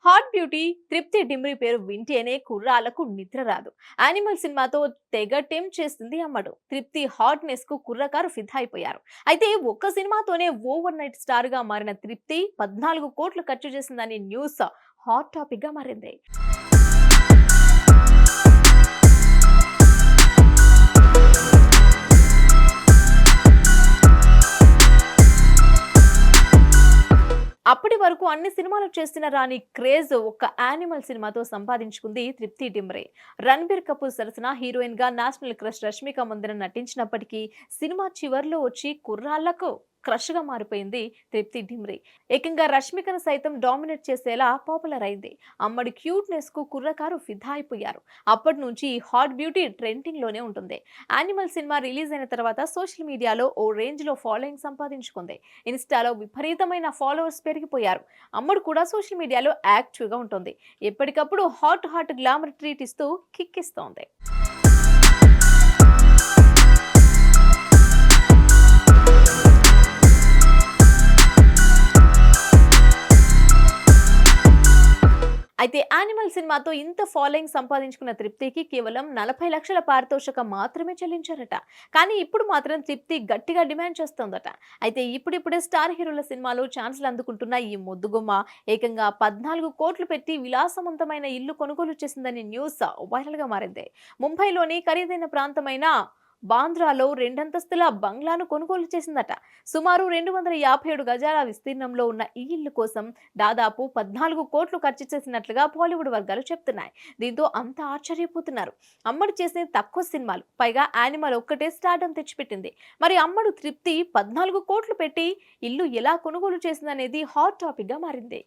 Hot beauty తృప్తి డిమ్రి పేరు వింటేనే కుర్రాళ్లకు నిద్ర రాదు. యానిమల్ సినిమాతో తెగ టెంప్ట్ చేస్తుంది అమ్మడు. తృప్తి హాట్నెస్ కు కుర్రకారు ఫిదా అయిపోయారు. అయితే ఒక్క సినిమాతోనే ఓవర్ నైట్ స్టార్ గా మారిన తృప్తి 14 కోట్లు ఖర్చు చేసిందనే న్యూస్ హాట్ టాపిక్ గా మారింది. అప్పటి వరకు అన్ని సినిమాలు చేసిన రాని క్రేజ్ ఒక్క యానిమల్ సినిమాతో సంపాదించుకుంది తృప్తి డిమ్రే. రణబీర్ కపూర్ సరసన హీరోయిన్ గా నేషనల్ క్రష్ రష్మిక మందన నటించినప్పటికీ సినిమా చివర్లో వచ్చి కుర్రాళ్లకు క్రష్ గా మారిపోయింది తృప్తి డిమ్రే. ఏకంగా రష్మికను సైతం డామినేట్ చేసేలా పాపులర్ అయింది. అమ్మడి క్యూట్నెస్ కు కుర్రకారు ఫిదా అయిపోయారు. అప్పటి నుంచి హాట్ బ్యూటీ ట్రెండింగ్ లోనే ఉంటుంది. యానిమల్ సినిమా రిలీజ్ అయిన తర్వాత సోషల్ మీడియాలో ఓ రేంజ్ లో ఫాలోయింగ్ సంపాదించుకుంది. ఇన్స్టాలో విపరీతమైన ఫాలోవర్స్ పెరిగిపోయారు. అమ్మడు కూడా సోషల్ మీడియాలో యాక్టివ్ గా ఉంటుంది. ఎప్పటికప్పుడు హాట్ గ్లామర్ ట్రీట్ ఇస్తూ కిక్ ఇస్తోంది. అయితే యానిమల్ సినిమాతో ఇంత ఫాలోయింగ్ సంపాదించుకున్న తృప్తికి కేవలం 40 లక్షల పారితోషికం మాత్రమే చెల్లించారట. కానీ ఇప్పుడు మాత్రం తృప్తి గట్టిగా డిమాండ్ చేస్తోందట. అయితే ఇప్పుడిప్పుడే స్టార్ హీరోల సినిమాలో ఛాన్సులు అందుకుంటున్న ఈ ముద్దుగుమ్మ ఏకంగా 14 కోట్లు పెట్టి విలాసవంతమైన ఇల్లు కొనుగోలు చేసిందనే న్యూస్ వైరల్ గా మారింది. ముంబైలోని ఖరీదైన ప్రాంతమైన బాంద్రాలో 2 అంతస్తుల బంగ్లాను కొనుగోలు చేసిందట. సుమారు 257 గజాల విస్తీర్ణంలో ఉన్న ఈ ఇల్లు కోసం దాదాపు 14 కోట్లు ఖర్చు చేసినట్లుగా బాలీవుడ్ వర్గాలు చెప్తున్నాయి. దీంతో అంతా ఆశ్చర్యపోతున్నారు. అమ్మడు చేసిన తక్కువ సినిమాలు, పైగా యానిమల్ ఒక్కటే స్టార్డమ్ తెచ్చిపెట్టింది. మరి అమ్మడు తృప్తి 14 కోట్లు పెట్టి ఇల్లు ఎలా కొనుగోలు చేసిందనేది హాట్ టాపిక్ గా మారింది.